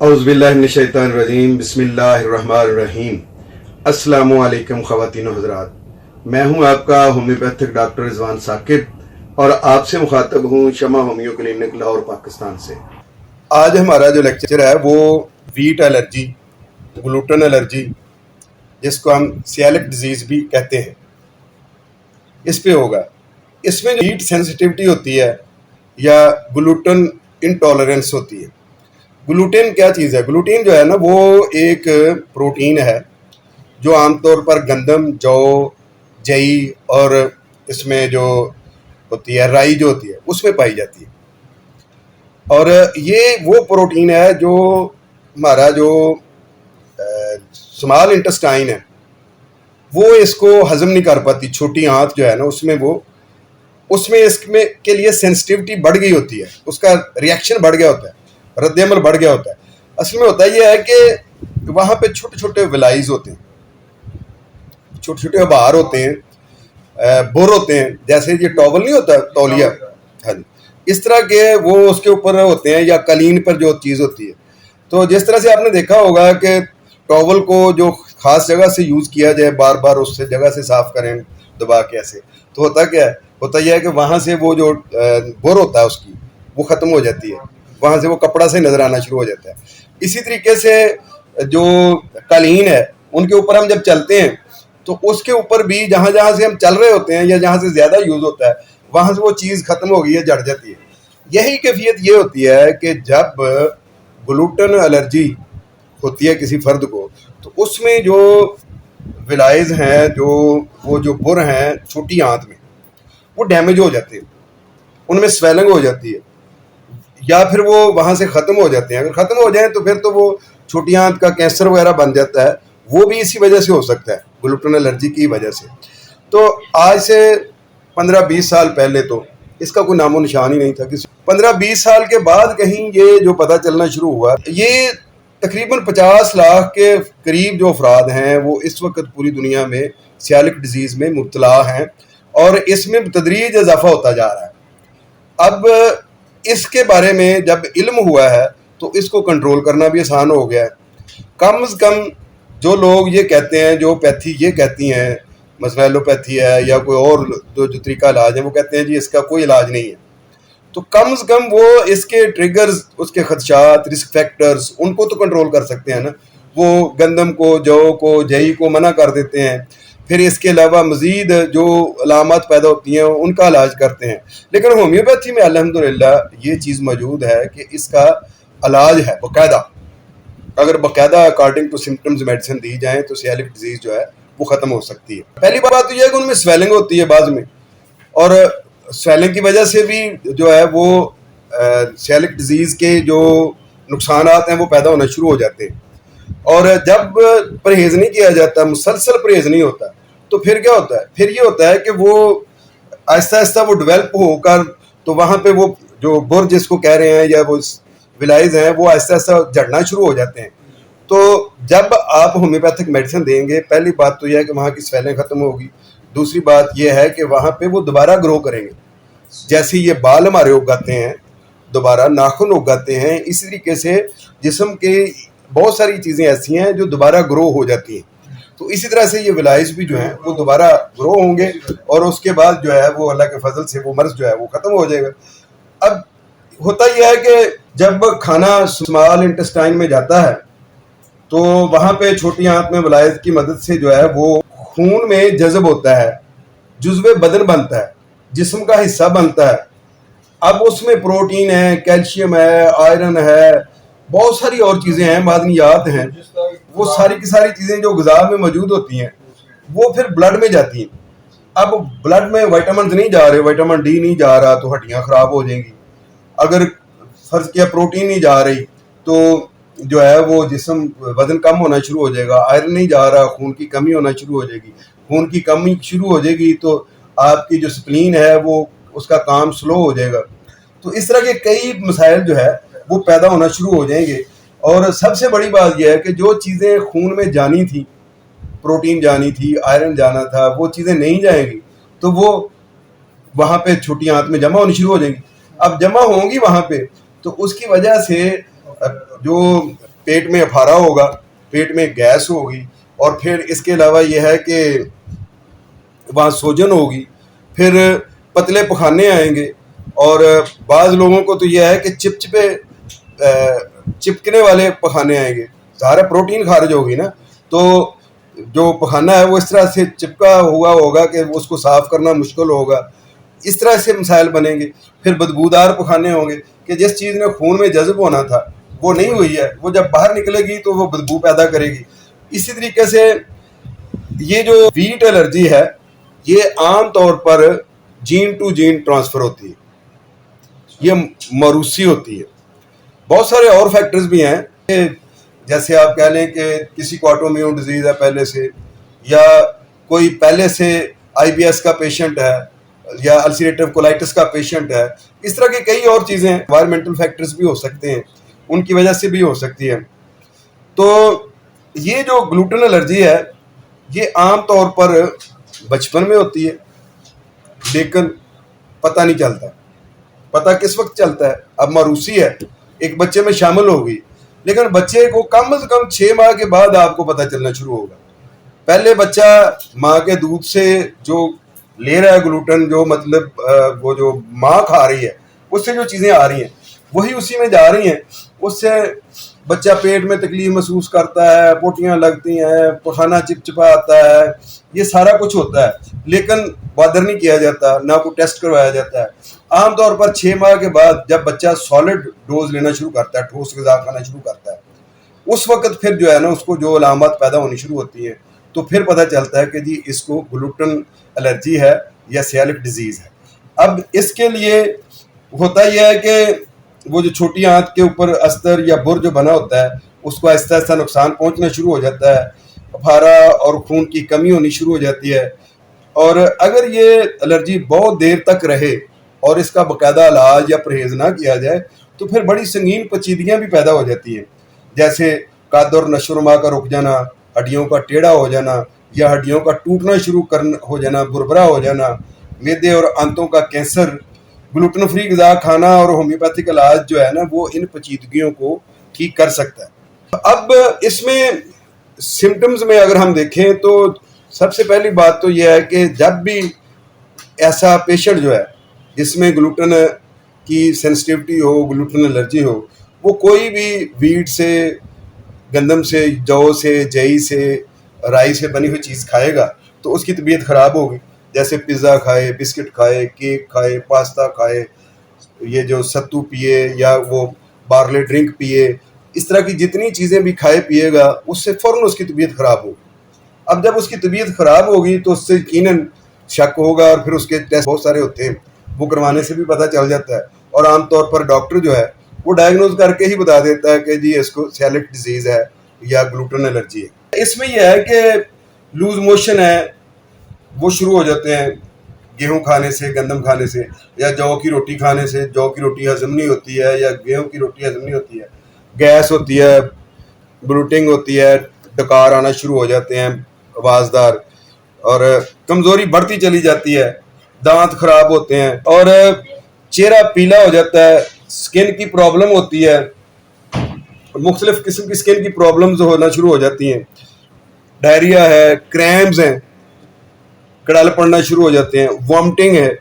औज़ुबिल्लाहिमिनश्शैतानिर्रजीम बिस्मिल्लाहिर्रहमानिर्रहीम। अस्सलामुअलैकुम ख़वातीन व हज़रात, मैं हूं आपका होम्योपैथिक डॉक्टर रिजवान साकिब और आपसे मुखातब हूं शमा होम्यो क्लिनिक लाहौर पाकिस्तान से। आज हमारा जो लेक्चर है वो वीट एलर्जी, ग्लूटेन एलर्जी, जिसको हम सेलिक डिजीज़ भी कहते हैं, इस पे होगा। इसमें वीट सेंसिटिविटी होती है या ग्लूटेन इंटॉलरेंस होती है। ग्लूटेन क्या चीज़ है? ग्लूटेन जो है ना, वो एक प्रोटीन है जो आमतौर पर गंदम, जौ, जई और इसमें जो होती है राई जो होती है उसमें पाई जाती है। और ये वो प्रोटीन है जो हमारा जो स्मॉल इंटेस्टाइन है वो इसको हजम नहीं कर पाती। छोटी आंत जो है ना उसमें इसमें के लिए सेंसिटिविटी बढ़ गई होती है, उसका रिएक्शन बढ़ गया होता है, रद्द-ए-अमल बढ़ गया होता है। असल में होता यह है कि वहाँ पे छोटे छोटे विलाइज होते हैं, छोटे छोटे आभार होते हैं, बुर होते हैं, जैसे ये टॉवल नहीं होता तौलिया, हाँ जी, इस तरह के वो उसके ऊपर होते हैं, या कलीन पर जो चीज़ होती है। तो जिस तरह से आपने देखा होगा कि टॉवल को जो खास जगह से यूज़ किया जाए, बार बार उससे जगह से साफ करें दबा के ऐसे, तो होता क्या है? होता यह है कि वहाँ से वो जो बुर होता है उसकी वो ख़त्म हो जाती है, वहाँ से वो कपड़ा से नज़र आना शुरू हो जाता है। इसी तरीके से जो कालीन है उनके ऊपर हम जब चलते हैं तो उसके ऊपर भी जहाँ जहाँ से हम चल रहे होते हैं या जहाँ से ज़्यादा यूज़ होता है वहाँ से वो चीज़ ख़त्म हो गई है, जड़ जाती है। यही कैफियत ये होती है कि जब ग्लूटेन एलर्जी होती है किसी फर्द को, तो उसमें जो विलाइज हैं, वो जो बुर हैं छोटी आंत में, वो डैमेज हो जाते हैं, उनमें स्वेलिंग हो जाती है, या फिर वो वहाँ से ख़त्म हो जाते हैं। अगर ख़त्म हो जाए तो फिर तो वो छोटी आंत का कैंसर वगैरह बन जाता है, वो भी इसी वजह से हो सकता है, ग्लूटेन एलर्जी की वजह से। तो आज से 15-20 साल पहले तो इसका कोई नामो निशान ही नहीं था। किसी 15-20 साल के बाद कहीं ये जो पता चलना शुरू हुआ, ये तकरीबन 50 लाख के करीब जो अफराद हैं वो इस वक्त पूरी दुनिया में सेलिक डिजीज़ में मुब्तला हैं और इसमें तदरीज इजाफा होता जा रहा है। अब इसके बारे में जब इल्म हुआ है तो इसको कंट्रोल करना भी आसान हो गया है। कम से कम जो लोग ये कहते हैं, जो पैथी ये कहती हैं, मसला एलोपैथी है या कोई और जो तरीका इलाज है, वो कहते हैं जी इसका कोई इलाज नहीं है, तो कम से कम वो इसके ट्रिगर्स, उसके खदशात, रिस्क फैक्टर्स, उनको तो कंट्रोल कर सकते हैं ना। वो गंदम को, जौ को, जई को मना कर देते हैं, फिर इसके अलावा मज़ीद जो अलामत पैदा होती हैं उनका इलाज करते हैं। लेकिन होम्योपैथी में अल्हम्दुलिल्लाह ये चीज़ मौजूद है कि इसका इलाज है बाकायदा। अगर बाकायदा अकॉर्डिंग टू सिम्टम्स मेडिसिन दी जाए तो सेलिक डिजीज़ जो है वो ख़त्म हो सकती है। पहली बात तो यह है कि उनमें स्वेलिंग होती है बाद में, और स्वेलिंग की वजह से भी जो है वो सेलिक डिजीज़ के जो नुकसानात हैं वो पैदा होना शुरू हो जाते हैं। और जब परहेज़ नहीं किया जाता, मुसलसल परहेज़ नहीं होता, तो फिर क्या होता है? फिर ये होता है कि वो आहिस्ता आहिस्ता वो डेवलप होकर, तो वहाँ पे वो जो बुर जिसको कह रहे हैं या वो विलाइज हैं, वो आहिस्ता आहिस्ता झड़ना शुरू हो जाते हैं। तो जब आप होम्योपैथिक मेडिसिन देंगे, पहली बात तो यह है कि वहाँ की स्वेलिंग ख़त्म होगी। दूसरी बात यह है कि वहाँ पे वो दोबारा ग्रो करेंगे। जैसे ये बाल हमारे उगाते हैं, दोबारा नाखून उगाते हैं, इसी तरीके से जिस्म के बहुत सारी चीज़ें ऐसी हैं जो दोबारा ग्रो हो जाती हैं। तो इसी तरह से ये विलाइज भी जो हैं वो दोबारा ग्रो होंगे और उसके बाद जो है वो अल्लाह के फजल से वो मर्ज जो है वो ख़त्म हो जाएगा। अब होता यह है कि जब खाना स्मॉल इंटेस्टाइन में जाता है तो वहाँ पे छोटी आंत में विलाइज की मदद से जो है वो खून में जज़ब होता है, जुज़्वे बदन बनता है, जिस्म का हिस्सा बनता है। अब उसमें प्रोटीन है, कैल्शियम है, आयरन है, बहुत सारी और चीज़ें हैं, मादनियात हैं, वो सारी की सारी चीज़ें जो ग़िज़ा में मौजूद होती हैं वो फिर ब्लड में जाती हैं। अब ब्लड में विटामिन नहीं जा रहे, विटामिन डी नहीं जा रहा तो हड्डियाँ ख़राब हो जाएंगी। अगर फ़र्ज़ किया प्रोटीन नहीं जा रही तो जो है वो जिस्म वज़न कम होना शुरू हो जाएगा। आयरन नहीं जा रहा, खून की कमी होना शुरू हो जाएगी। खून की कमी शुरू हो जाएगी तो आपकी जो स्प्लीन है वो उसका काम स्लो हो जाएगा। तो इस तरह के कई मसाइल जो है वो पैदा होना शुरू हो जाएंगे। और सबसे बड़ी बात यह है कि जो चीज़ें खून में जानी थी, प्रोटीन जानी थी, आयरन जाना था, वो चीज़ें नहीं जाएंगी तो वो वहाँ पे छोटी आंत में जमा होनी शुरू हो जाएंगी। अब जमा होंगी वहाँ पे तो उसकी वजह से जो पेट में अफारा होगा, पेट में गैस होगी, और फिर इसके अलावा यह है कि वहाँ सोजन होगी, फिर पतले पखाने आएंगे, और बाज़ लोगों को तो यह है कि चिपकने वाले पखाने आएंगे। सारा प्रोटीन खारिज होगी ना, तो जो पखाना है वो इस तरह से चिपका हुआ होगा कि उसको साफ करना मुश्किल होगा। इस तरह से मसाइल बनेंगे। फिर बदबूदार पखाने होंगे कि जिस चीज़ ने खून में जज्ब होना था वो नहीं हुई है, वो जब बाहर निकलेगी तो वो बदबू पैदा करेगी। इसी तरीके से ये जो वीट एलर्जी है ये आम तौर पर जीन टू जीन ट्रांसफ़र होती है, ये मौरूसी होती है। बहुत सारे और फैक्टर्स भी हैं, जैसे आप कह लें कि किसी को ऑटोइम्यून डिजीज़ है पहले से, या कोई पहले से आईबीएस का पेशेंट है, या अल्सरेटिव कोलाइटिस का पेशेंट है। इस तरह की कई और चीज़ें एनवायरमेंटल फैक्टर्स भी हो सकते हैं, उनकी वजह से भी हो सकती है। तो ये जो ग्लूटेन एलर्जी है ये आम तौर पर बचपन में होती है, लेकिन पता नहीं चलता। पता किस वक्त चलता है? अब मौरूसी है, एक बच्चे में शामिल होगी, लेकिन बच्चे को कम से कम 6 माह के बाद आपको पता चलना शुरू होगा। पहले बच्चा माँ के दूध से जो ले रहा है ग्लूटेन, जो मतलब वो जो माँ खा रही है उससे जो चीज़ें आ रही हैं वही उसी में जा रही हैं। उससे बच्चा पेट में तकलीफ महसूस करता है, पोटियाँ लगती हैं, पखाना चिपचिपा आता है, ये सारा कुछ होता है, लेकिन बॉदर नहीं किया जाता, ना कोई टेस्ट करवाया जाता है। आमतौर पर 6 माह के बाद जब बच्चा सॉलिड डोज लेना शुरू करता है, ठोस ग़िज़ा खाना शुरू करता है, उस वक्त फिर जो है ना उसको जो अलामत पैदा होनी शुरू होती है, तो फिर पता चलता है कि जी इसको ग्लूटेन एलर्जी है या सेलिक डिजीज़ है। अब इसके लिए होता यह है कि वो जो छोटी आंत के ऊपर अस्तर या बुर जो बना होता है उसको आहिस्ता आहिस्ता नुकसान पहुंचना शुरू हो जाता है, अफारा और खून की कमी होनी शुरू हो जाती है। और अगर ये एलर्जी बहुत देर तक रहे और इसका बाकायदा इलाज या परहेज़ ना किया जाए तो फिर बड़ी संगीन पेचीदगियाँ भी पैदा हो जाती हैं, जैसे कद और नशोनुमा का रुक जाना, हड्डियों का टेढ़ा हो जाना, या हड्डियों का टूटना शुरू हो जाना, बुरबरा हो जाना, मैदे और आंतों का कैंसर। ग्लूटेन फ्री ग़िज़ा खाना और होम्योपैथिक इलाज जो है ना वो इन पेचीदगियों को ठीक कर सकता है। अब इसमें सिम्टम्स में अगर हम देखें तो सबसे पहली बात तो यह है कि जब भी ऐसा पेशेंट जो है जिसमें ग्लूटेन की सेंसिटिविटी हो, ग्लूटेन एलर्जी हो, वो कोई भी वीट से, गंदम से, जौ से, जई से, राई से बनी हुई चीज़ खाएगा तो उसकी तबीयत ख़राब होगी। जैसे पिज़्ज़ा खाए, बिस्किट खाए, केक खाए, पास्ता खाए, ये जो सत्तू पिए या वो बार्ले ड्रिंक पिए, इस तरह की जितनी चीज़ें भी खाए पिएगा उससे फ़ौरन उसकी तबीयत ख़राब होगी। अब जब उसकी तबीयत ख़राब होगी तो उससे यकीनन शक होगा, और फिर उसके टेस्ट बहुत सारे होते हैं, वो करवाने से भी पता चल जाता है, और आमतौर पर डॉक्टर जो है वो डायग्नोज करके ही बता देता है कि जी इसको सेलिक डिजीज़ है या ग्लूटेन एलर्जी है। इसमें यह है कि लूज मोशन है वो शुरू हो जाते हैं गेहूं खाने से, गंदम खाने से, या जौ की रोटी खाने से। जौ की रोटी हजम नहीं होती है या गेहूं की रोटी हजम नहीं होती है, गैस होती है, ब्लोटिंग होती है, डकार आना शुरू हो जाते हैं आवाज़दार, और कमज़ोरी बढ़ती चली जाती है, दांत खराब होते हैं, और चेहरा पीला हो जाता है, स्किन की प्रॉब्लम होती है, मुख्तलिफ किस्म की स्किन की प्रॉब्लम्स होना शुरू हो जाती हैं, डायरिया है, क्रैम्स हैं, कड़ाल पड़ना शुरू हो जाते हैं, वॉमिटिंग है,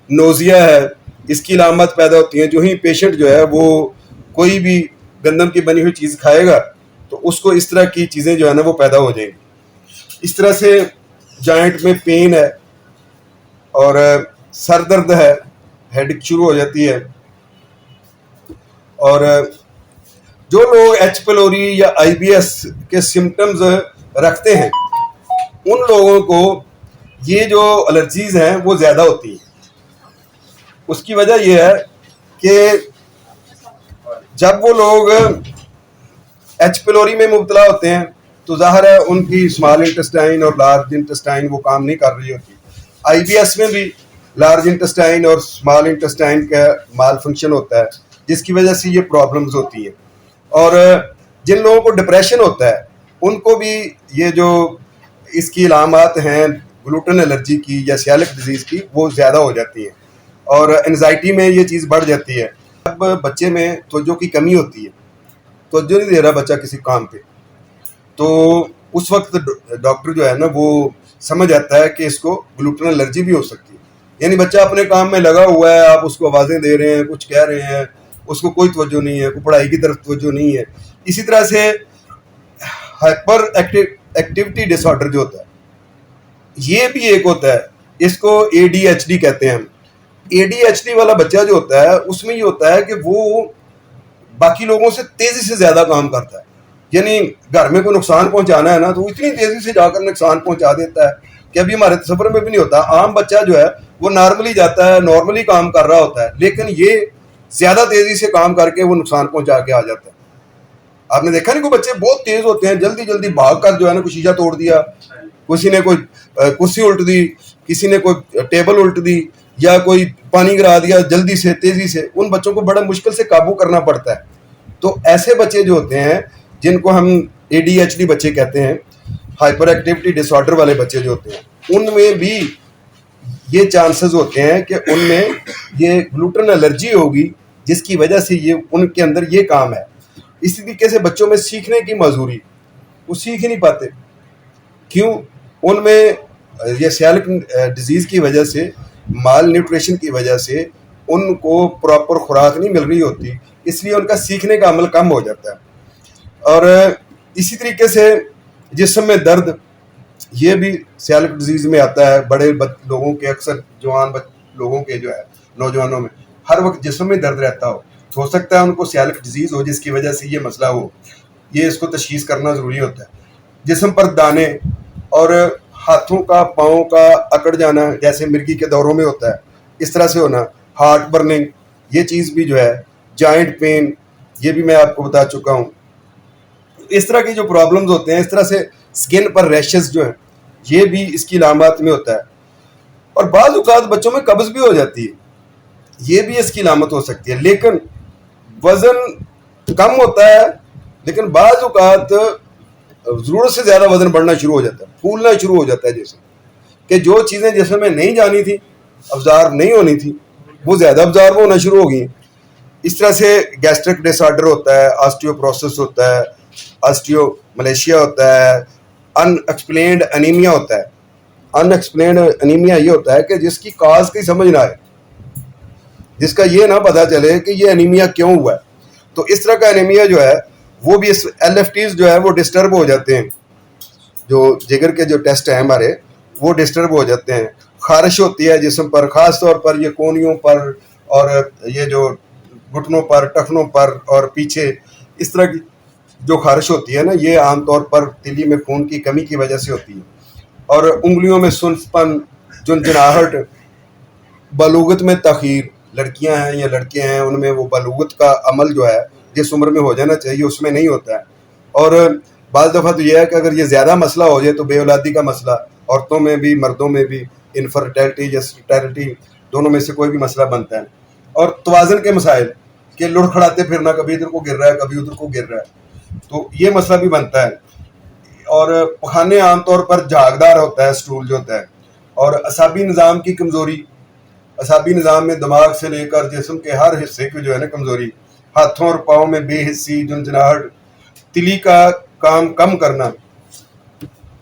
नोज़िया है, इसकी अलामत पैदा होती हैं। जो ही पेशेंट जो है वो कोई भी गंदम की बनी हुई चीज़ खाएगा तो उसको इस तरह की चीज़ें जो है ना वो पैदा हो जाएंगी। इस तरह से जॉइंट में पेन है, और सर दर्द है, हेडेक शुरू हो जाती है। और जो लोग एच पेलोरी या आईबीएस के सिम्टम्स रखते हैं उन लोगों को ये जो एलर्जीज़ हैं वो ज़्यादा होती हैं। उसकी वजह यह है कि जब वो लोग एच पेलोरी में मुब्तला होते हैं तो ज़ाहिर है उनकी स्मॉल इंटेस्टाइन और लार्ज इंटेस्टाइन वो काम नहीं कर रही होती। आईबीएस में भी लार्ज इंटेस्टाइन और स्मॉल इंटेस्टाइन का माल फंक्शन होता है, जिसकी वजह से ये प्रॉब्लम्स होती हैं। और जिन लोगों को डिप्रेशन होता है उनको भी ये जो इसकी अलामत हैं ग्लूटेन एलर्जी की या सेलिक डिजीज़ की वो ज़्यादा हो जाती हैं, और एंजाइटी में ये चीज़ बढ़ जाती है। अब बच्चे में तवज्जो की कमी होती है, तवज्जो नहीं दे रहा बच्चा किसी काम पे, तो उस वक्त डॉक्टर जो है ना वो समझ आता है कि इसको ग्लूटेन एलर्जी भी हो सकती है। यानी बच्चा अपने काम में लगा हुआ है, आप उसको आवाज़ें दे रहे हैं, कुछ कह रहे हैं, उसको कोई तवज्जो नहीं है, कोई पढ़ाई की तरफ तवज्जो नहीं है। इसी तरह से हाइपर एक्टिविटी डिसऑर्डर जो होता है, ये भी एक होता है, इसको ADHD कहते हैं हम। ADHD वाला बच्चा जो होता है उसमें ये होता है कि वो बाकी लोगों से तेजी से ज्यादा काम करता है। यानी घर में कोई नुकसान पहुंचाना है ना तो इतनी तेजी से जाकर नुकसान पहुंचा देता है कि अभी हमारे तस्वर में भी नहीं होता। आम बच्चा जो है वो नॉर्मली जाता है, नॉर्मली काम कर रहा होता है, लेकिन ये ज्यादा तेजी से काम करके वो नुकसान पहुंचा के आ जाता है। आपने देखा नहीं, कोई बच्चे बहुत तेज होते हैं, जल्दी जल्दी भाग कर जो है ना कोई शीशा तोड़ दिया, किसी ने कोई कुर्सी उल्ट दी, किसी ने कोई टेबल उल्ट दी, या कोई पानी गिरा दिया जल्दी से तेजी से। उन बच्चों को बड़ा मुश्किल से काबू करना पड़ता है। तो ऐसे बच्चे जो होते हैं जिनको हम ADHD बच्चे कहते हैं, हाइपर एक्टिविटी डिसऑर्डर वाले बच्चे जो होते हैं, उनमें भी ये चांसेस होते हैं कि उनमें ये ग्लूटेन एलर्जी होगी, जिसकी वजह से ये उनके अंदर ये काम है। इसी तरीके से बच्चों में सीखने की मजबूरी, वो सीख ही नहीं पाते। क्यों? उनमें ये सेलिक डिजीज़ की वजह से, माल न्यूट्रिशन की वजह से उनको प्रॉपर खुराक नहीं मिल रही होती, इसलिए उनका सीखने का अमल कम हो जाता है। और इसी तरीके से जिस्म में दर्द, ये भी सेलिक डिजीज़ में आता है। बड़े लोगों के, अक्सर जवान लोगों के जो है, नौजवानों में हर वक्त जिस्म में दर्द रहता हो सकता है उनको सेलिक डिजीज़ हो, जिसकी वजह से ये मसला हो। ये इसको तशखीस करना ज़रूरी होता है। जिस्म पर दाने और हाथों का, पाँव का अकड़ जाना, जैसे मिर्गी के दौरों में होता है, इस तरह से होना। हार्ट बर्निंग, ये चीज़ भी जो है। जॉइंट पेन, ये भी मैं आपको बता चुका हूँ। इस तरह की जो प्रॉब्लम्स होते हैं, इस तरह से स्किन पर रैशेस जो है, ये भी इसकी अलामत में होता है। और बाज़ औक़ात बच्चों में कब्ज़ भी हो जाती है, ये भी इसकी अलामत हो सकती है। लेकिन वज़न कम होता है, लेकिन बाज़ औक़ात ज़रूरत से ज़्यादा वज़न बढ़ना शुरू हो जाता है, फूलना शुरू हो जाता है, जैसे कि जो चीज़ें जैसे में नहीं जानी थी, अब्ज़ॉर्ब नहीं होनी थी, वो ज़्यादा अब्ज़ॉर्ब होना शुरू हो गई। इस तरह से गैस्ट्रिक डिसऑर्डर होता है, ऑस्टियोपोरोसिस होता है, ऑस्टियोमलेशिया होता है, अनएक्सप्लेन्ड अनीमिया होता है। अनएक्सप्लेन्ड अनीमिया ये होता है कि जिसकी काज की समझ ना आए, जिसका ये ना पता चले कि ये अनीमिया क्यों हुआ है। तो इस तरह का अनीमिया जो है वो भी, इस LFTs जो है वो डिस्टर्ब हो जाते हैं। जो जिगर के जो टेस्ट हैं हमारे, वो डिस्टर्ब हो जाते हैं। खारिश होती है जिस्म पर, ख़ास तौर पर ये कोहनियों पर और ये जो घुटनों पर, टखनों पर और पीछे, इस तरह की जो खारिश होती है ना, ये आमतौर पर तिली में खून की कमी की वजह से होती है। और उंगलियों में सुनपन, झुनझुनाहट, बलूगत में तख़ीर, लड़कियां हैं या लड़के हैं, उनमें वो बलूगत का अमल जो है जिस उम्र में हो जाना चाहिए उसमें नहीं होता है। और बाज़ दफ़ा तो यह है कि अगर ये ज़्यादा मसला हो जाए तो बेऔलादी का मसला, औरतों में भी मर्दों में भी, इनफर्टिलिटी या स्टेरिलिटी, दोनों में से कोई भी मसला बनता है। और तवाज़ुन के मसाइल के लुढ़खड़ाते फिरना, कभी इधर को गिर रहा है, कभी उधर को गिर रहा है, तो ये मसला भी बनता है। और पखाने आमतौर पर झागदार होता है, स्टूल जो होता है। और असाबी निज़ाम की कमज़ोरी, असाबी निज़ाम में दिमाग से लेकर जिस्म के हर हिस्से की जो है ना कमज़ोरी, हाथों और पाँव में बेहिस्सी, झुनझुनाहट, तिली का काम कम करना,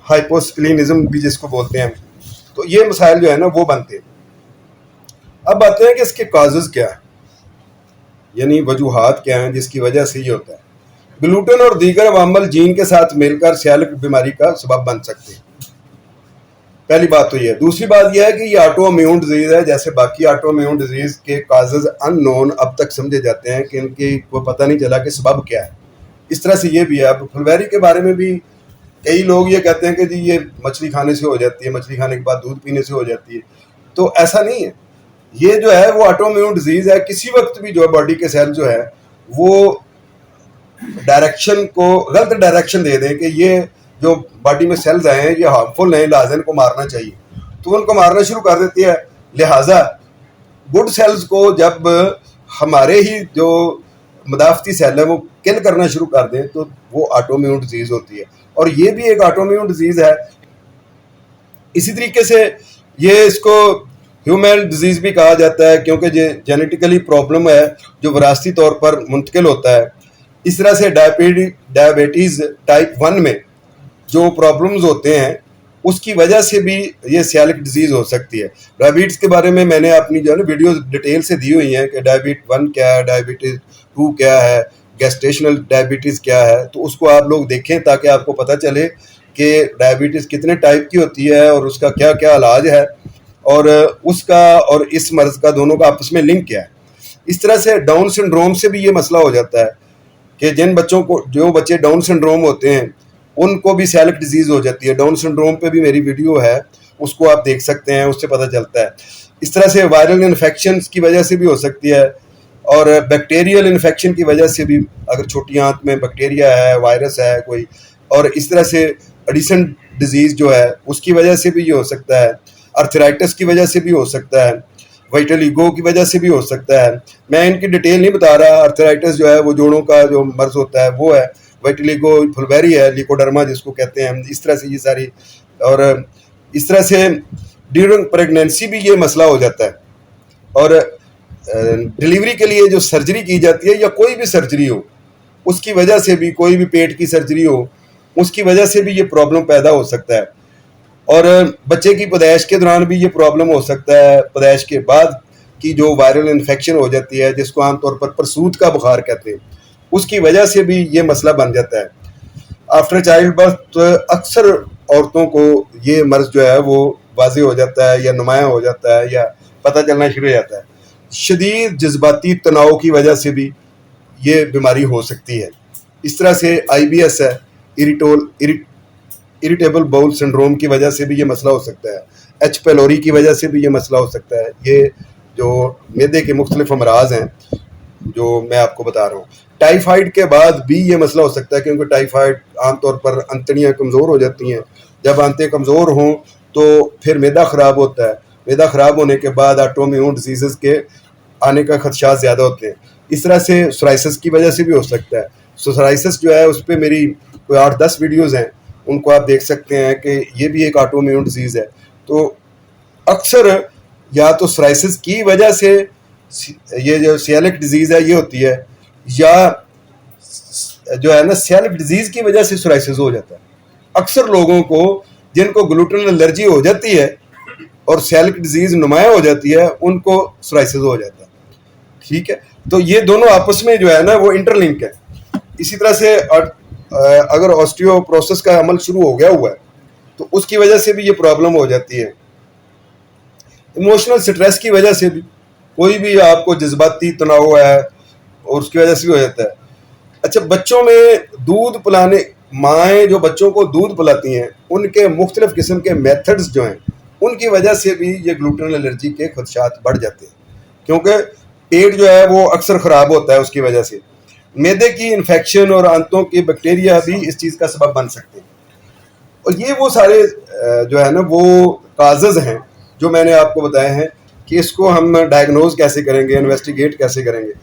हाइपोस्प्लीनिज्म भी जिसको बोलते हैं। तो ये मसाइल जो है ना वो बनते हैं। अब आते हैं कि इसके काजेज़ क्या है, यानी वजूहात क्या हैं जिसकी वजह से ये होता है। ग्लूटेन और दीगर अवामल जीन के साथ मिलकर सेलिक बीमारी का सबब बन सकते हैं। पहली बात तो ये है। दूसरी बात यह है कि ये ऑटो इम्यून डिजीज़ है। जैसे बाकी ऑटो इम्यून डिजीज़ के काजेज़ अननोन अब तक समझे जाते हैं कि इनकी को पता नहीं चला कि सबब क्या है। इस तरह से ये भी है। अब फुलवैरी के बारे में भी कई लोग ये कहते हैं कि जी ये मछली खाने से हो जाती है, मछली खाने के बाद दूध पीने से हो जाती है, तो ऐसा नहीं है। ये जो है वो ऑटो इम्यून डिजीज़ है। किसी वक्त भी जो है बॉडी के सेल जो है वो डायरेक्शन को, गलत डायरेक्शन दे दें कि ये जो बॉडी में सेल्स आए हैं ये हार्मफुल हैं, लिहाजा इनको मारना चाहिए, तो उनको मारना शुरू कर देती है। लिहाजा गुड सेल्स को जब हमारे ही जो मदाफती सेल है वो किल करना शुरू कर दें तो वो ऑटो इम्यून डिजीज़ होती है। और ये भी एक ऑटो इम्यून डिजीज़ है। इसी तरीके से ये इसको ह्यूमन डिजीज़ भी कहा जाता है, क्योंकि ये जेनेटिकली प्रॉब्लम है जो विरासती तौर पर मुंतकिल होता है। इस तरह से डायबिटीज़ टाइप 1 में जो प्रॉब्लम्स होते हैं उसकी वजह से भी ये सियालिक डिजीज़ हो सकती है। डायबिटीज़ के बारे में मैंने अपनी जो है ना वीडियोस डिटेल से दी हुई हैं कि डायबिट 1 क्या है, डायबिटीज़ 2 क्या है, गेस्टेशनल डायबिटीज़ क्या है, तो उसको आप लोग देखें ताकि आपको पता चले कि डायबिटीज़ कितने टाइप की होती है और उसका क्या क्या इलाज है और उसका और इस मर्ज़ का दोनों का आपस में लिंक क्या है। इस तरह से डाउन सिंड्रोम से भी ये मसला हो जाता है कि जिन बच्चों को, जो बच्चे डाउन सिंड्रोम होते हैं उनको भी सियालिक डिजीज़ हो जाती है। डाउन सिंड्रोम पे भी मेरी वीडियो है, उसको आप देख सकते हैं, उससे पता चलता है। इस तरह से वायरल इन्फेक्शन की वजह से भी हो सकती है और बैक्टीरियल इन्फेक्शन की वजह से भी, अगर छोटी आंत में बैक्टीरिया है, वायरस है कोई, और इस तरह से एडिसन डिजीज़ जो है उसकी वजह से भी ये हो सकता है। अर्थराइटिस की वजह से भी हो सकता है, वाइटलिगो की वजह से भी हो सकता है। मैं इनकी डिटेल नहीं बता रहा। अर्थराइटिस जो है वो जोड़ों का जो मर्ज होता है वो है, वाइटलिगो फुलबेरी है, लिकोडर्मा जिसको कहते हैं हम। इस तरह से ये सारी, और इस तरह से ड्यूरिंग प्रेगनेंसी भी ये मसला हो जाता है। और डिलीवरी के लिए जो सर्जरी की जाती है या कोई भी सर्जरी हो उसकी वजह से भी, कोई भी पेट की सर्जरी हो उसकी वजह से भी ये प्रॉब्लम पैदा हो सकता है। और बच्चे की पैदाइश के दौरान भी ये प्रॉब्लम हो सकता है। पैदाइश के बाद की जो वायरल इन्फेक्शन हो जाती है जिसको आमतौर पर प्रसूत का बुखार कहते हैं, उसकी वजह से भी ये मसला बन जाता है। आफ्टर चाइल्ड बर्थ अक्सर औरतों को ये मर्ज जो है वो वाज़े हो जाता है या नुमायाँ हो जाता है या पता चलना शुरू हो जाता है। शदीद जज्बाती तनाव की वजह से भी ये बीमारी हो सकती है। इस तरह से IBS है, इरिटेबल बाउल सिंड्रोम की वजह से भी ये मसला हो सकता है। H pylori की वजह से भी ये मसला हो सकता है। ये जो मैदे के मुख्तलिफ अमराज हैं जो मैं आपको बता रहा हूँ। टाइफाइड के बाद भी ये मसला हो सकता है क्योंकि टाइफाइड आमतौर पर अंतड़ियाँ कमज़ोर हो जाती हैं। जब आंतें कमज़ोर हों तो फिर मैदा ख़राब होता है। मैदा ख़राब होने के बाद ऑटोइम्यून डिजीज़ के आने का खदशात ज़्यादा होते हैं। इस तरह से सोराइसिस की वजह से भी हो सकता है। सोराइसिस जो है उस पर मेरी कोई 8-10 वीडियोज़ हैं, उनको आप देख सकते हैं कि ये भी एक ऑटोइम्यून डिजीज़ है। तो अक्सर या तो सोराइसिस की वजह से ये जो सियालिक डिजीज़ है ये होती है, या जो है ना सियालिक डिजीज़ की वजह से सोराइसिस हो जाता है। अक्सर लोगों को जिनको ग्लूटेन एलर्जी हो जाती है और सियालिक डिजीज़ नुमाया हो जाती है उनको सोराइसिस हो जाता है। ठीक है, तो ये दोनों आपस में जो है ना वो इंटरलिंक है। इसी तरह से अगर ऑस्टियोपोरोसिस का अमल शुरू हो गया हुआ है तो उसकी वजह से भी ये प्रॉब्लम हो जाती है। इमोशनल स्ट्रेस की वजह से भी, कोई भी आपको जज्बाती तनाव है और उसकी वजह से भी हो जाता है। अच्छा, बच्चों में दूध पिलाने, माएँ जो बच्चों को दूध पिलाती हैं उनके मुख्तलिफ किस्म के मेथड्स जो हैं उनकी वजह से भी ये ग्लूटेन एलर्जी के खदशात बढ़ जाते हैं क्योंकि पेट जो है वो अक्सर ख़राब होता है उसकी वजह से। मैदे की इन्फेक्शन और आंतों के बैक्टीरिया भी इस चीज़ का सबब बन सकते हैं। और ये वो सारे जो है ना वो काजेज़ हैं जो मैंने आपको बताए हैं कि इसको हम डायग्नोज कैसे करेंगे, इन्वेस्टिगेट कैसे करेंगे।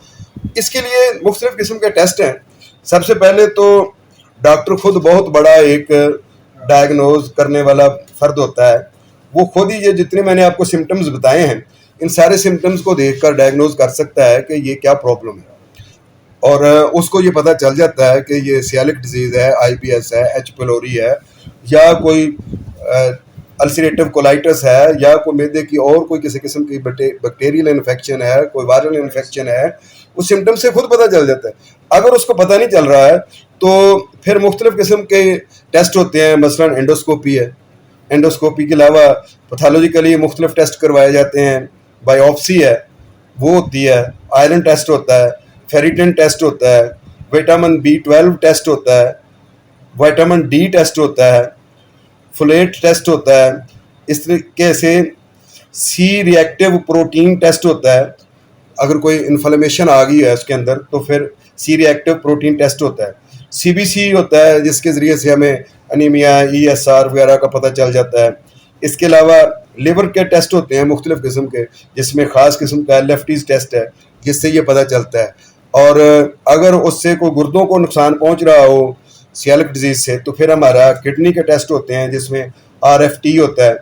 इसके लिए मुख्तलिफ किस्म के टेस्ट हैं। सबसे पहले तो डॉक्टर खुद बहुत बड़ा एक डायग्नोज करने वाला फ़र्द होता है। वो खुद ही ये जितने मैंने आपको सिम्टम्स बताए हैं इन सारे सिम्टम्स को देखकर डायग्नोज कर सकता है कि ये क्या प्रॉब्लम है, और उसको ये पता चल जाता है कि ये सियालिक डिजीज़ है, IBS है, H pylori है, या कोई अल्सरेटिव कोलाइटिस है, या कोई मैदे की और कोई किसी किस्म की बैक्टीरियल इन्फेक्शन है, कोई वायरल इन्फेक्शन है। उस सिम्टम से खुद पता चल जाता है। अगर उसको पता नहीं चल रहा है तो फिर मुख्तलिफ किस्म के टेस्ट होते हैं, मसलन एंडोस्कोपी है। एंडोस्कोपी के अलावा पैथोलॉजिकली मुख्तलिफ टेस्ट करवाए जाते हैं। बायोप्सी है वो होती है, आयरन टेस्ट होता है, फेरिटिन टेस्ट होता है, विटामिन B12 टेस्ट होता है, विटामिन D टेस्ट होता है, फोलेट टेस्ट होता है। इस तरीके से C रिएक्टिव प्रोटीन टेस्ट होता है। अगर कोई इन्फ्लेमेशन आ गई है उसके अंदर तो फिर C रिएक्टिव प्रोटीन टेस्ट होता है। CBC होता है जिसके ज़रिए से हमें अनीमिया, ESR वगैरह का पता चल जाता है। इसके अलावा लिवर के टेस्ट होते हैं मुख्तलिफ किस्म के, जिसमें ख़ास किस्म का लेफ्टीज टेस्ट है जिससे ये पता चलता है। और अगर उससे कोई गुर्दों को नुकसान पहुंच रहा हो सियालिक डिजीज़ से तो फिर हमारा किडनी के टेस्ट होते हैं जिसमें RFT होता है,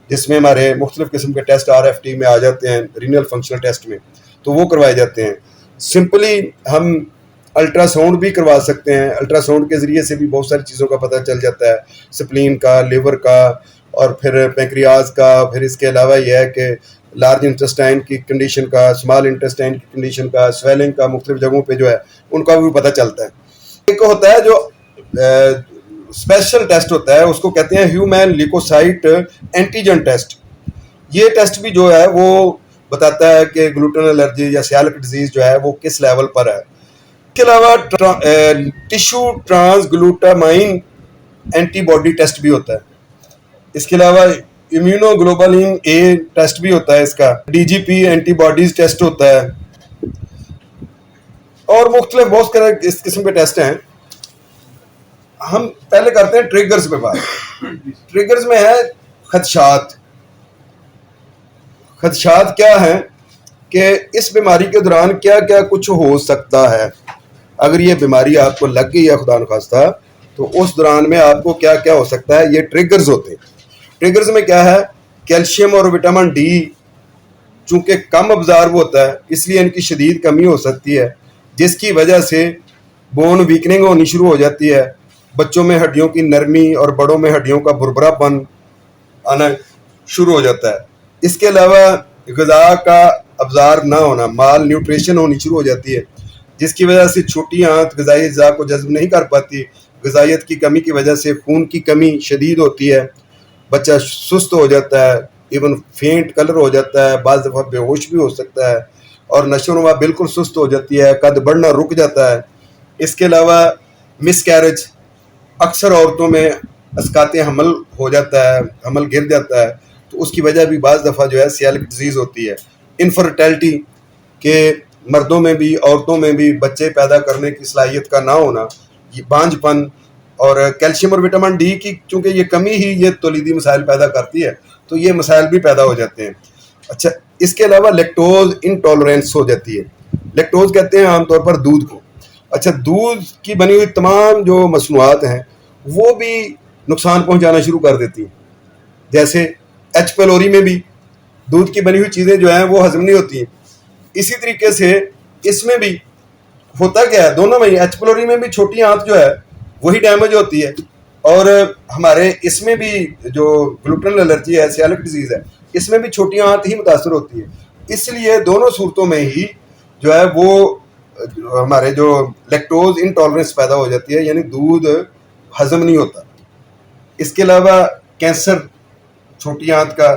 जिसमें हमारे मुख्तलिफ किस्म के टेस्ट RFT में आ जाते हैं, रीनल फंक्शनल टेस्ट में, तो वो करवाए जाते हैं। सिंपली हम अल्ट्रासाउंड भी करवा सकते हैं। अल्ट्रासाउंड के ज़रिए से भी बहुत सारी चीज़ों का पता चल जाता है, स्प्लीन का, लिवर का, और फिर पेंक्रियाज का। फिर इसके अलावा यह है कि लार्ज इंटेस्टाइन की कंडीशन का, स्मॉल इंटेस्टाइन की कंडीशन का, स्वेलिंग का, मुख्तलिफ जगहों पे जो है उनका भी पता चलता है। एक होता है जो स्पेशल टेस्ट होता है, उसको कहते हैं ह्यूमन ल्यूकोसाइट एंटीजन टेस्ट। ये टेस्ट भी जो है वो बताता है कि ग्लूटेन एलर्जी या सियालिक डिजीज जो है वो किस लेवल पर है। इसके अलावा टिश्यू ट्रांसग्लूटामाइन एंटीबॉडी टेस्ट भी होता है। इसके अलावा इम्यूनोग्लोबुलिन ए टेस्ट भी होता है, इसका डीजीपी एंटीबॉडीज टेस्ट होता है, और मुख्तलिफ बहुत सारे इस किस्म के टेस्ट हैं। हम पहले करते हैं ट्रिगर्स पे बात। ट्रिगर्स में है खदशात। खदशात क्या है कि इस बीमारी के दौरान क्या क्या कुछ हो सकता है। अगर ये बीमारी आपको लग गई है खुदा न खास्ता, तो उस दौरान में आपको क्या क्या हो सकता है, ये ट्रिगर्स होते हैं। ट्रिगर्स में क्या है, कैल्शियम और विटामिन डी चूंकि कम अब्जॉर्ब होता है, इसलिए इनकी शदीद कमी हो सकती है, जिसकी वजह से बोन वीकनिंग होनी शुरू हो जाती है। बच्चों में हड्डियों की नरमी और बड़ों में हड्डियों का बुरबरापन आना शुरू हो जाता है। इसके अलावा ग़िज़ा का अब्ज़ॉर्ब ना होना, माल न्यूट्रिशन होनी शुरू हो जाती है, जिसकी वजह से छोटी आंत ग़िज़ाई अज़्ज़ा को जज़्ब नहीं कर पाती। ग़िज़ाइयत की कमी की वजह से खून की कमी शदीद होती है, बच्चा सुस्त हो जाता है, इवन फेंट कलर हो जाता है, बाज़ दफ़ा बेहोश भी हो सकता है, और नशोनुमा बिल्कुल सुस्त हो जाती है, कद बढ़ना रुक जाता है। इसके अलावा मिसकैरेज, अक्सर औरतों में अस्काते हमल हो जाता है, हमल गिर जाता है, तो उसकी वजह भी बाज़ दफ़ा जो है सियालिक डिजीज़ होती है। इनफर्टिलिटी के मर्दों में भी औरतों में भी बच्चे पैदा करने की सलाहियत का ना होना, ये बांझपन, और कैल्शियम और विटामिन डी की चूँकि ये कमी ही ये तौलीदी मसाइल पैदा करती है, तो ये मसाइल भी पैदा हो जाते हैं। अच्छा, इसके अलावा लैक्टोज इंटॉलरेंस हो जाती है। लैक्टोज कहते हैं आमतौर पर दूध को। अच्छा, दूध की बनी हुई तमाम जो मसनूआत हैं वो भी नुकसान पहुंचाना शुरू कर देती हैं। जैसे एच पेलोरी में भी दूध की बनी हुई चीज़ें जो हैं वो हजम नहीं होती हैं। इसी तरीके से इसमें भी होता क्या है, दोनों में ही, एच पेलोरी में भी छोटी आंत जो है वही डैमेज होती है, और हमारे इसमें भी जो ग्लूटेन एलर्जी है, सियालिक डिजीज़ है, इसमें भी छोटी आंत ही मुतासर होती है। इसलिए दोनों सूरतों में ही जो है वो हमारे जो लैक्टोज इंटॉलरेंस पैदा हो जाती है, यानी दूध हजम नहीं होता। इसके अलावा कैंसर, छोटी आंत का,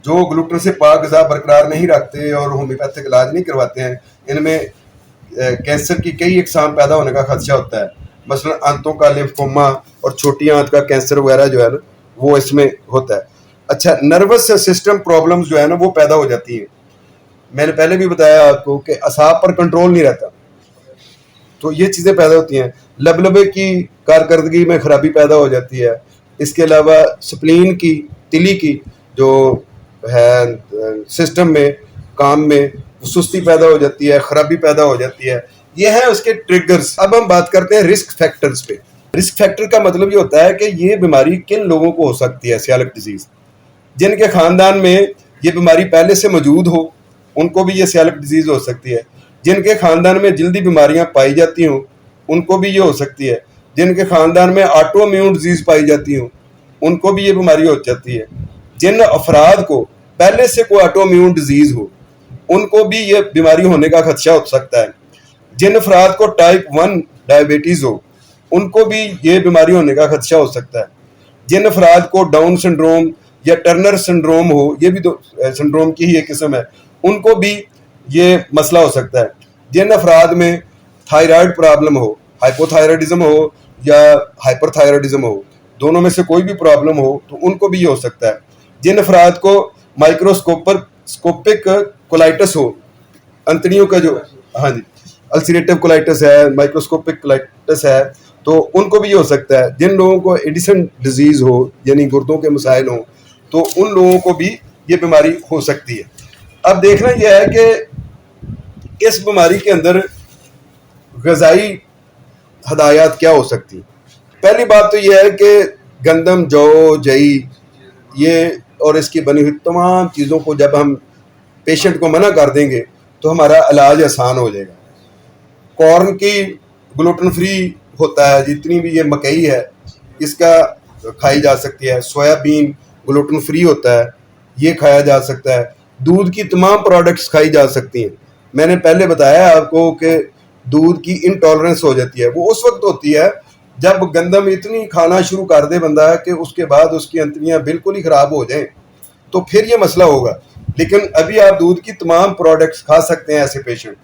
जो ग्लूटेन से पाक ग़िज़ा बरकरार नहीं रखते और होम्योपैथिक इलाज नहीं करवाते हैं, इनमें कैंसर की कई इकसाम पैदा होने का खदशा होता है। मसलन आंतों का लिम्फोमा और छोटी आंत का कैंसर वगैरह जो है ना वो इसमें होता है। अच्छा, नर्वस सिस्टम प्रॉब्लम्स जो है ना वो पैदा हो जाती हैं। मैंने पहले भी बताया आपको कि असाब पर कंट्रोल नहीं रहता, तो ये चीज़ें पैदा होती हैं। लबलबे की कारकर्दगी में ख़राबी पैदा हो जाती है। इसके अलावा स्प्लीन की, तिली की जो है सिस्टम में, काम में सुस्ती पैदा हो जाती है, ख़राबी पैदा हो जाती है। ये है उसके ट्रिगर्स। अब हम बात करते हैं रिस्क फैक्टर्स पे। रिस्क फैक्टर का मतलब ये होता है कि ये बीमारी किन लोगों को हो सकती है, सियालिक डिजीज़। जिनके ख़ानदान में ये बीमारी पहले से मौजूद हो उनको भी ये सियालिक डिजीज़ हो सकती है। जिनके ख़ानदान में जल्दी बीमारियां पाई जाती हों उनको भी ये हो सकती है। जिनके ख़ानदान में ऑटो इम्यून डिजीज़ पाई जाती हों उनको भी ये बीमारी हो जाती है। जिन अफराद को पहले से कोई ऑटो इम्यून डिजीज़ हो उनको भी ये बीमारी होने का खदशा हो सकता है। जिन अफराद को टाइप 1 डायबिटीज़ हो उनको भी ये बीमारी होने का खदशा हो सकता है। जिन अफराद को डाउन सिंड्रोम या टर्नर सिंड्रोम हो, ये भी सिंड्रोम की ही एक किस्म है, उनको भी ये मसला हो सकता है। जिन अफराद में थायराइड प्रॉब्लम हो, हाइपोथायराइडिज्म हो या हाइपरथायराइडिज्म हो, दोनों में से कोई भी प्रॉब्लम हो तो उनको भी ये हो सकता है। जिन अफराद को माइक्रोस्कोपिक कोलाइटिस हो, अंतड़ियों का जो, हाँ जी, अल्सरेटिव कोलाइटिस है, माइक्रोस्कोपिक कोलाइटिस है, तो उनको भी ये हो सकता है। जिन लोगों को एडिसन डिजीज़ हो, यानी गुर्दों के मसाइल हों, तो उन लोगों को भी ये बीमारी हो सकती है। अब देखना यह है कि इस बीमारी के अंदर ग़िज़ाई हदायत क्या हो सकती है। पहली बात तो यह है कि गंदम, जौ, जई, ये और इसकी बनी हुई तमाम चीज़ों को जब हम पेशेंट को मना कर देंगे तो हमारा इलाज आसान हो जाएगा। कॉर्न की ग्लूटेन फ्री होता है, जितनी भी ये मकई है इसका खाई जा सकती है। सोयाबीन ग्लूटेन फ्री होता है, ये खाया जा सकता है। दूध की तमाम प्रोडक्ट्स खाई जा सकती हैं। मैंने पहले बताया आपको कि दूध की इनटॉलरेंस हो जाती है, वो उस वक्त होती है जब गंदम इतनी खाना शुरू कर दे बंदा कि उसके बाद उसकी अंतड़ियाँ बिल्कुल ही ख़राब हो जाएं, तो फिर ये मसला होगा। लेकिन अभी आप दूध की तमाम प्रोडक्ट्स खा सकते हैं ऐसे पेशेंट।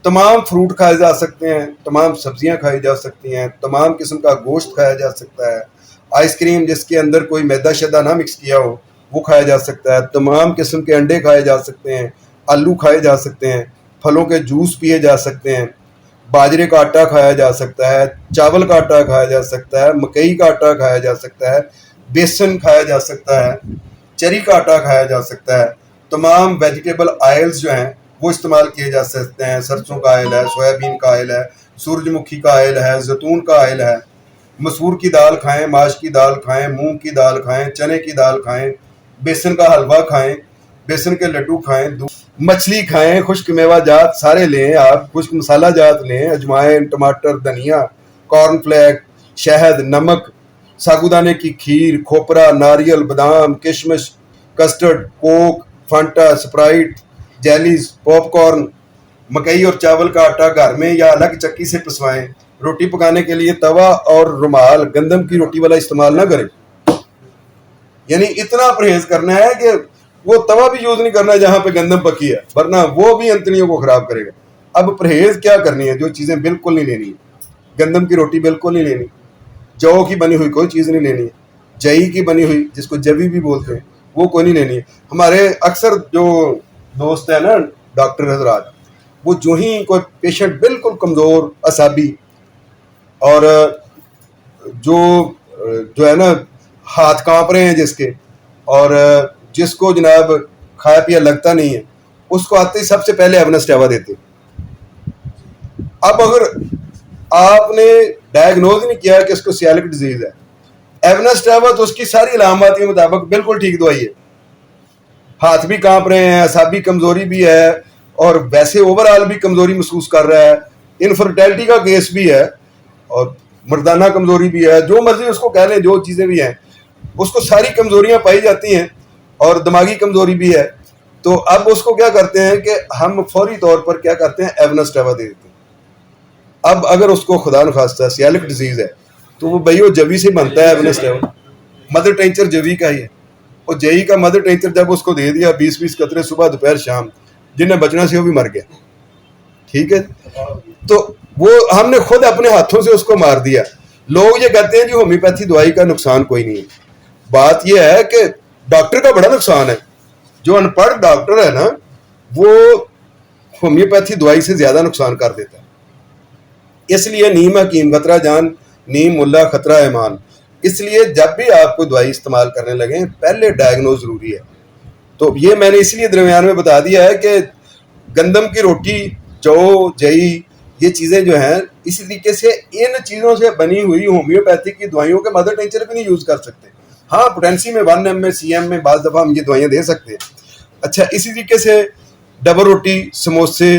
तमाम फ्रूट खाए जा सकते हैं, तमाम सब्जियां खाई जा सकती हैं, तमाम किस्म का गोश्त खाया जा सकता है। आइसक्रीम जिसके अंदर कोई मैदा शैदा ना मिक्स किया हो वो खाया जा सकता है। तमाम किस्म के अंडे खाए जा सकते हैं, आलू खाए जा सकते हैं, फलों के जूस पिए जा सकते हैं, बाजरे का आटा खाया जा सकता है, चावल का आटा खाया जा सकता है, मकई का आटा खाया जा सकता है, बेसन खाया जा सकता है, चरी का आटा खाया जा सकता है। तमाम वेजिटेबल ऑयल्स जो हैं वो इस्तेमाल किए जा सकते हैं। सरसों का ऑयल है, सोयाबीन का ऑयल है, सूरजमुखी का ऑयल है, जैतून का ऑयल है। मसूर की दाल खाएं, माश की दाल खाएं, मूंग की दाल खाएं, चने की दाल खाएं, बेसन का हलवा खाएं, बेसन के लड्डू खाएं, मछली खाएं, खुश्क मेवा जात सारे लें आप, खुश्क मसाला जात लें, अजवाइन, टमाटर, धनिया, कॉर्नफ्लैक, शहद, नमक, साबूदाने की खीर, खोपरा, नारियल, बादाम, किशमिश, custard, Coke, Fanta, Sprite, jellies, popcorn. मकई और चावल का आटा घर में या अलग चक्की से पिसवाएं। रोटी पकाने के लिए तवा और रुमाल गंदम की रोटी वाला इस्तेमाल ना करें। यानी इतना परहेज करना है कि वो तवा भी यूज नहीं करना जहां पे गंदम पकी है, वरना वो भी अंतड़ियों को खराब करेगा। अब परहेज क्या करनी है? जो चीजें बिल्कुल नहीं लेनी है। गंदम की रोटी बिल्कुल नहीं लेनी, जौ की बनी हुई कोई चीज नहीं लेनी है, जई की बनी हुई जिसको जवी भी बोलते हैं वो कोई नहीं लेनी है। हमारे अक्सर जो दोस्त है ना डॉक्टर हजरात, वो जो ही कोई पेशेंट बिल्कुल कमजोर, असाबी और जो जो है ना हाथ कांप रहे हैं जिसके, और जिसको जनाब खाया पिया लगता नहीं है, उसको आते ही सबसे पहले एवनेस्टेवा देते। अब अगर आपने डायग्नोज नहीं किया कि इसको सियालिक डिजीज है, एवनेस्टेवा तो उसकी सारी अलामत के मुताबिक बिल्कुल ठीक दवाई है। हाथ भी कांप रहे हैं, असाबी कमजोरी भी है, और वैसे ओवरऑल भी कमजोरी महसूस कर रहा है, इनफर्टिलिटी का केस भी है, और मर्दाना कमजोरी भी है, जो मर्जी उसको कह लें, जो चीजें भी हैं उसको सारी कमजोरियां पाई जाती हैं, और दिमागी कमजोरी भी है। तो अब उसको क्या करते हैं कि हम फौरी तौर पर क्या करते हैं, एवनेस्टेवा दे देते हैं। अब अगर उसको खुदा न खास्ता सियालिक डिजीज है तो वो भाई वो जवी से बनता है एवनेस्टेवा, मदर टेंचर जवी का ही है। और जई का मदर टेंचर जब उसको दे दिया 20-20 कतरे सुबह दोपहर शाम, जिन्हें बचना से वो भी मर गया। ठीक है, तो वो हमने खुद अपने हाथों से उसको मार दिया। लोग ये कहते हैं कि होम्योपैथी दवाई का नुकसान कोई नहीं है। बात यह है कि डॉक्टर का बड़ा नुकसान है। जो अनपढ़ डॉक्टर है ना, वो होम्योपैथी दवाई से ज्यादा नुकसान कर देता है। इसलिए नीम हकीम खतरा जान, नीम मुल्ला खतरा ईमान। इसलिए जब भी आपको दवाई इस्तेमाल करने लगे पहले डायग्नोज जरूरी है। तो ये मैंने इसलिए दरमियान में बता दिया है कि गंदम की रोटी, जौ, जई, ये चीज़ें जो हैं इसी तरीके से इन चीज़ों से बनी हुई होम्योपैथिक की दवाइयों के मदर टेंचर भी नहीं यूज़ कर सकते। हाँ, पोटेंसी में 1 ml CM में बाज़ दफ़ा हम ये दवाइयाँ दे सकते हैं। अच्छा, इसी तरीके से डबल रोटी, समोसे,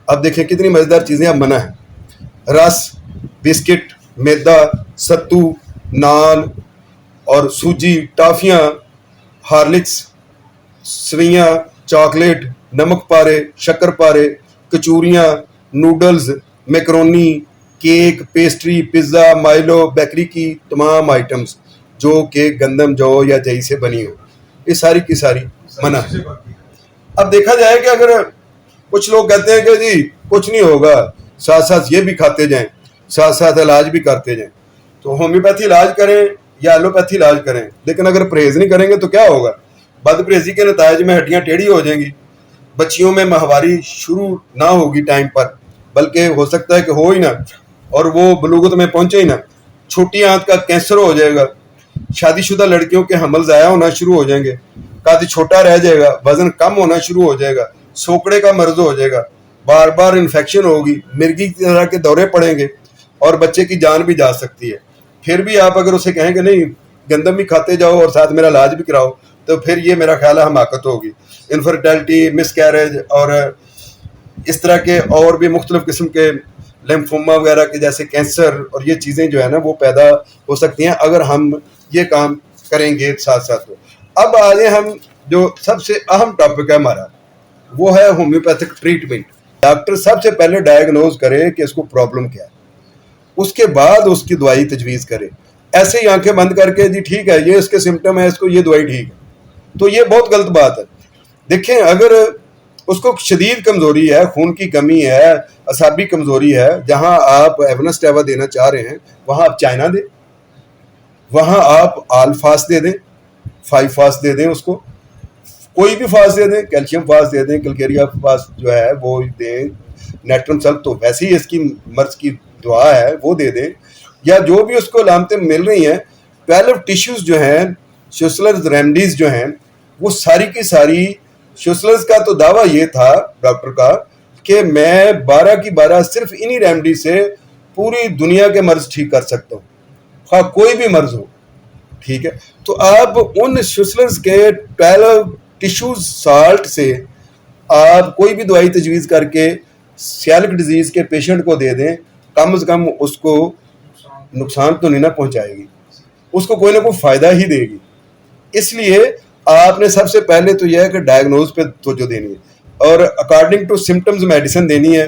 अब देखें कितनी मज़ेदार चीज़ें अब मना है। रस, बिस्किट, मैदा, सत्तू, नान और सूजी, टाफियाँ, हार्लिक्स, सवियाँ, चॉकलेट, नमक पारे, शक्कर पारे, कचूरियाँ, noodles, macaroni, cake, pastry, pizza, Milo, bakery की तमाम आइटम्स जो कि गंदम, जौ या जई से बनी हो, ये सारी की सारी मना है। अब देखा जाए कि अगर कुछ लोग कहते हैं कि जी कुछ नहीं होगा, साथ साथ ये भी खाते जाएं, साथ साथ इलाज भी करते जाएं, तो होम्योपैथी इलाज करें या एलोपैथी इलाज करें, लेकिन अगर परहेज नहीं करेंगे तो क्या होगा? बद परहेजी के नताज में हड्डियां टेढ़ी हो जाएंगी, बच्चियों में माहवारी शुरू ना होगी टाइम पर, बल्कि हो सकता है कि हो ही ना, और वो बलूगत में पहुंचे ही ना, छोटी आंत का कैंसर हो जाएगा, शादीशुदा लड़कियों के हमल ज़ाया होना शुरू हो जाएंगे, कद छोटा रह जाएगा, वजन कम होना शुरू हो जाएगा, सोकड़े का मर्ज हो जाएगा, बार बार इन्फेक्शन होगी, मिर्गी की तरह के दौरे पड़ेंगे और बच्चे की जान भी जा सकती है। फिर भी आप अगर उसे कहेंगे नहीं गंदम भी खाते जाओ और साथ मेरा इलाज भी कराओ, तो फिर ये मेरा ख्याल है हमाकत होगी। इनफर्टिलिटी, मिसकैरेज और इस तरह के और भी मुख्तलिफ किस्म के लिम्फोमा वगैरह के जैसे कैंसर और ये चीज़ें जो है ना वो पैदा हो सकती हैं अगर हम ये काम करेंगे साथ साथ। तो अब आगे हम जो सबसे अहम टॉपिक है हमारा वो है होम्योपैथिक ट्रीटमेंट। डॉक्टर सबसे पहले डायग्नोज करे कि इसको प्रॉब्लम क्या है, उसके बाद उसकी दवाई तजवीज़ करे। ऐसे ही आंखें बंद करके जी ठीक है ये इसके सिम्टम है इसको ये दवाई ठीक है, तो ये बहुत गलत बात है। देखें अगर उसको शदीद कमज़ोरी है, खून की कमी है, असाबी कमज़ोरी है, जहां आप एवनस्टेवा देना चाह रहे हैं वहां आप चाइना दें, वहां आप आल फास्ट दे दें, 5 फास्ट दे दें, उसको कोई भी फास्ट दे दें, कैल्शियम फास्ट दे दें, कलकेरिया फास्ट जो है वो दें, नेट्रम सल्फ तो वैसे ही इसकी मर्ज की दवा है वो दे दें, या जो भी उसको अलामतें मिल रही हैं। 12 टिश्यूज़ जो हैं, शुसलर्स रेमडीज़ जो हैं, वो सारी की सारी, शुसलर्स का तो दावा ये था डॉक्टर का कि मैं 12 की 12 सिर्फ इन्हीं रेमडी से पूरी दुनिया के मर्ज ठीक कर सकता हूँ, हाँ कोई भी मर्ज हो, ठीक है। तो आप उन शुसलर्स के 12 टिश्यूज साल्ट से आप कोई भी दवाई तजवीज़ करके सियालिक डिजीज़ के पेशेंट को दे दें, कम से कम उसको नुकसान तो नहीं ना पहुंचाएगी, उसको कोई ना कोई फ़ायदा ही देगी। इसलिए आपने सबसे पहले तो यह है कि डायग्नोज पे तवज्जो देनी है और अकॉर्डिंग टू सिम्टम्स मेडिसिन देनी है।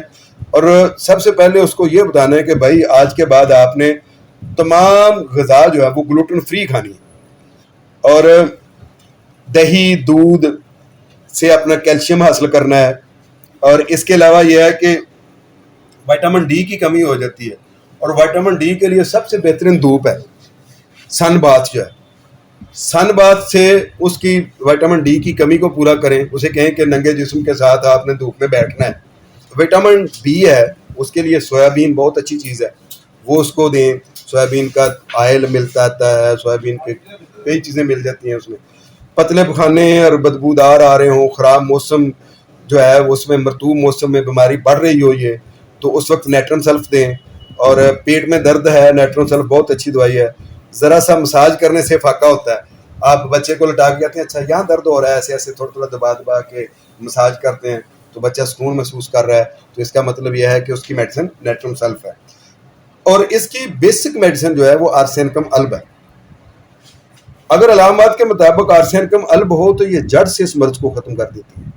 और सबसे पहले उसको ये बताना है कि भाई आज के बाद आपने तमाम ग़िज़ा जो है वो ग्लूटेन फ्री खानी है और दही दूध से अपना कैल्शियम हासिल करना है। और इसके अलावा यह है कि विटामिन डी की कमी हो जाती है और विटामिन डी के लिए सबसे बेहतरीन धूप है, सन बाथ जो है, सन बाथ से उसकी विटामिन डी की कमी को पूरा करें। उसे कहें कि नंगे जिस्म के साथ आपने धूप में बैठना है। विटामिन बी है उसके लिए सोयाबीन बहुत अच्छी चीज़ है, वो उसको दें। सोयाबीन का ऑयल मिलता है, सोयाबीन के कई चीज़ें मिल जाती हैं उसमें। पतले पखाने और बदबूदार आ रहे हों, ख़राब मौसम जो है उसमें मरतूब मौसम में बीमारी बढ़ रही हो ये, तो उस वक्त नेट्रम सल्फ दें। और पेट में दर्द है, नेट्रम सल्फ बहुत अच्छी दवाई है। ज़रा सा मसाज करने से फ़ाका होता है। आप बच्चे को लटा के कहते हैं अच्छा यहाँ दर्द हो रहा है, ऐसे ऐसे थोड़ा थोड़ा दबा दबा के मसाज करते हैं तो बच्चा सुकून महसूस कर रहा है, तो इसका मतलब यह है कि उसकी मेडिसिन नेट्रम सल्फ है। और इसकी बेसिक मेडिसिन जो है वो आर्सेनिकम अल्ब है। अगर अलामात के मुताबिक आर्सेनिकम अल्ब हो तो ये जड़ से इस मर्ज को ख़त्म कर देती है।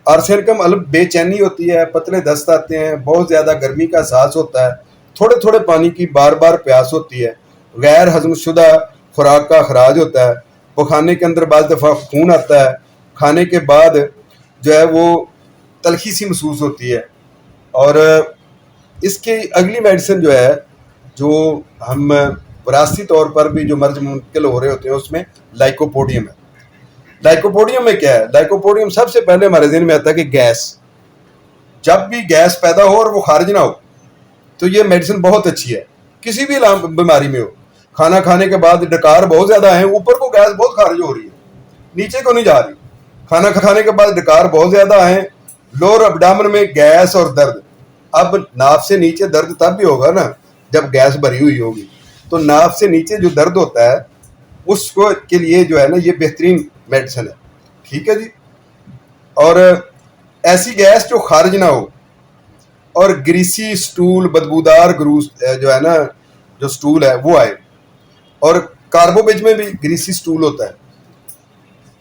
आर्सेनिकम अल्ब बेचैनी होती है, पतले दस्त आते हैं, बहुत ज़्यादा गर्मी का एहसास होता है, थोड़े थोड़े पानी की बार बार प्यास होती है, गैर हजमशुदा खुराक का अखराज होता है, पखाने के अंदर बाज़ दफ़ा खून आता है, खाने के बाद जो है वो तलखी सी महसूस होती है। और इसकी अगली मेडिसिन जो है, जो हम वरासती तौर पर भी जो मर्ज मुंतकिल हो रहे होते हैं उसमें लाइकोपोडियम है। लाइकोपोडियम में क्या है, लाइकोपोडियम सबसे पहले हमारे ज़हन में आता है कि गैस, जब भी गैस पैदा हो और वो खारिज ना हो तो ये मेडिसिन बहुत अच्छी है। किसी भी बीमारी में हो, खाना खाने के बाद डकार बहुत ज़्यादा है, ऊपर को गैस बहुत खारिज हो रही है, नीचे को नहीं जा रही, खाना खाने के बाद डकार बहुत ज़्यादा है, लोअर अब्डामन में गैस और दर्द। अब नाभ से नीचे दर्द तब भी होगा ना जब गैस भरी हुई होगी, तो नाभ से नीचे जो दर्द होता है उसको के लिए जो है ना ये बेहतरीन मेडिसिन है, ठीक है जी। और ऐसी गैस जो खारिज ना हो और ग्रीसी स्टूल, बदबूदार ग्रूस जो है ना जो स्टूल है वो आए। और कार्बोवेज में भी ग्रीसी स्टूल होता है,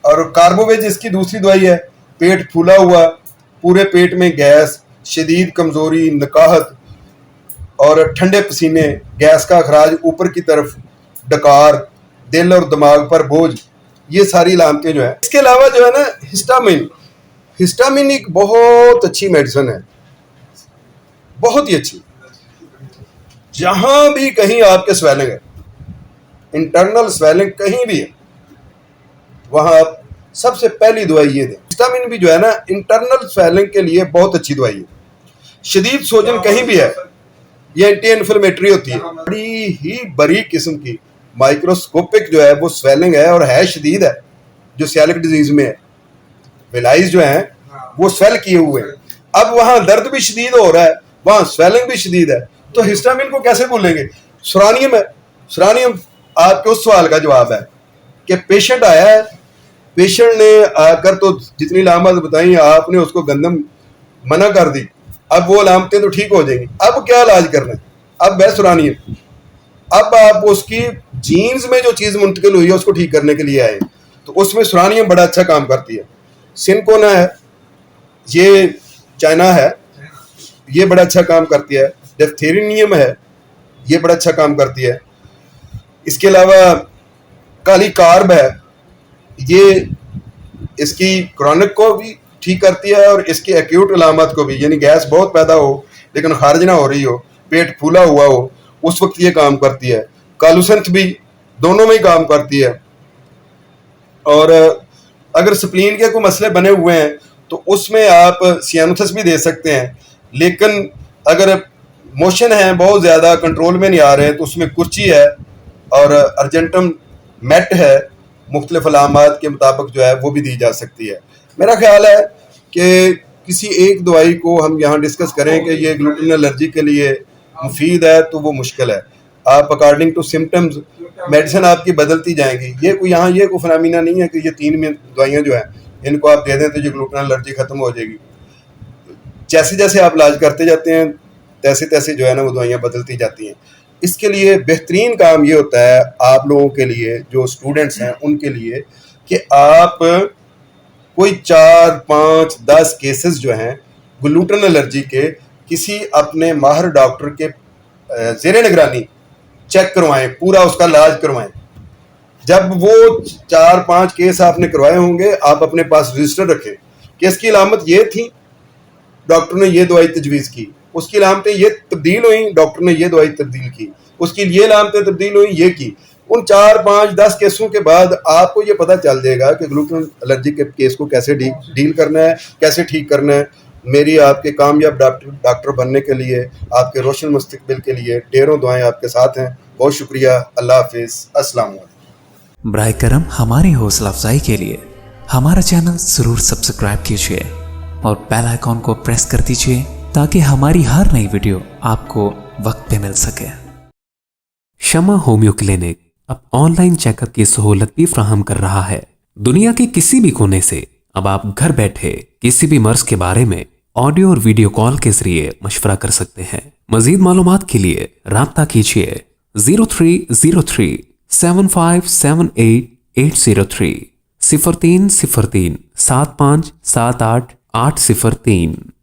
और कार्बोवेज इसकी दूसरी दवाई है। पेट फूला हुआ, पूरे पेट में गैस, शदीद कमज़ोरी, नकाहत और ठंडे पसीने, गैस का अखराज ऊपर की तरफ, डकार, दिल और दिमाग पर बोझ, ये सारी अलामतें जो है। इसके अलावा जो है ना हिस्टामिन, हिस्टामिन एक बहुत अच्छी मेडिसिन है, बहुत ही अच्छी। जहां भी कहीं आपके स्वेलिंग है, इंटरनल स्वेलिंग कहीं भी है, वहां आप सबसे पहली दवाई ये दें। हिस्टामिन भी जो है ना इंटरनल स्वेलिंग के लिए बहुत अच्छी दवाई है। शदीद सोजन कहीं भी है, ये एंटी इन्फ्लेमेटरी होती है, बड़ी ही बारीक किस्म की माइक्रोस्कोपिक जो है वो स्वेलिंग है और है शदीद है, जो सियालिक डिजीज में है। विलाइज जो है वो स्वेल किए हुए हैं, अब वहां दर्द भी शदीद हो रहा है, वहां स्वेलिंग भी शदीद है, तो हिस्टामिन को कैसे भूलेंगे। सुरानियम है, सुरानियम आपके उस सवाल का जवाब है कि पेशेंट आया है, पेशेंट ने आकर तो जितनी लामत बताई आपने उसको गंदम मना कर दी, अब वो अलामतें तो ठीक हो जाएंगी, अब क्या इलाज करना है, अब वह सुरानी है। अब आप उसकी जीन्स में जो चीज़ मुंतकिल हुई है उसको ठीक करने के लिए आए, तो उसमें सुरानियम बड़ा अच्छा काम करती है। सिनकोना है, ये चाइना है, ये बड़ा अच्छा काम करती है। डिप्थेरिनियम है, ये बड़ा अच्छा काम करती है। इसके अलावा काली कार्ब है, ये इसकी क्रॉनिक को भी ठीक करती है और इसकी एक्यूट अलामत को भी, यानी गैस बहुत पैदा हो लेकिन खारिज ना हो रही हो, पेट फूला हुआ हो, उस वक्त ये काम करती है। कालुसेंथ भी दोनों में ही काम करती है। और अगर स्प्लीन के कोई मसले बने हुए हैं तो उसमें आप सियानुथस भी दे सकते हैं, लेकिन अगर मोशन है बहुत ज़्यादा कंट्रोल में नहीं आ रहे तो उसमें कुर्ची है और अर्जेंटम मेट है, मुख्तलिफ अलामात के मुताबिक जो है वो भी दी जा सकती है। मेरा ख्याल है कि किसी एक दवाई को हम यहाँ डिस्कस करें कि ये ग्लूटेन एलर्जी के लिए मुफीद है तो वो मुश्किल है। आप अकॉर्डिंग टू सिम्टम्स मेडिसिन आपकी बदलती जाएंगी। ये कोई यहाँ ये कोई फिनोमिना नहीं है कि ये 3 में दवाइयाँ जो हैं इनको आप दे दें तो ये ग्लूटेन एलर्जी ख़त्म हो जाएगी। जैसे जैसे आप इलाज करते जाते हैं तैसे तैसे जो है ना वो दवाइयाँ बदलती जाती हैं। इसके लिए बेहतरीन काम ये होता है आप लोगों के लिए, जो स्टूडेंट्स हैं उनके लिए, कि आप कोई 4, 5, 10 केसेस जो हैं ग्लूटेन एलर्जी के किसी अपने माहिर डॉक्टर के ज़ेरे निगरानी चेक करवाएं, पूरा उसका इलाज करवाएं। जब वो 4-5 केस आपने करवाए होंगे, आप अपने पास रजिस्टर रखें कि इसकी अलामत ये थी, डॉक्टर ने ये दवाई तजवीज़ की, उसकी अलामतें ये तब्दील हुई, डॉक्टर ने ये दवाई तब्दील की, उसकी ये अलामतें तब्दील हुई, ये की। उन 4, 5, 10 केसों के बाद आपको ये पता चल जाएगा कि ग्लूटेन एलर्जी के केस को कैसे डील करना है, कैसे ठीक करना है। मेरी आपके कामयाब डॉक्टर बनने के लिए, आपके रोशन मुस्तकबिल के लिए ढेरों दुआएं आपके साथ हैं। बहुत शुक्रिया। अल्लाह हाफिज़। अस्सलाम वालेकुम। बराए करम हमारी हौसला अफजाई के लिए हमारा चैनल जरूर सब्सक्राइब कीजिए और बेल आइकॉन को प्रेस कर दीजिए ताकि हमारी हर नई वीडियो आपको वक्त पे मिल सके। शमा होम्यो क्लिनिक अब ऑनलाइन चेकअप की सहूलत भी फ्राहम कर रहा है। दुनिया के किसी भी कोने से अब आप घर बैठे किसी भी मर्ज के बारे में ऑडियो और वीडियो कॉल के जरिए मशवरा कर सकते हैं। मजीद मालूमात के लिए राब्ता कीजिए 0303 7578 803 0303 7578 803।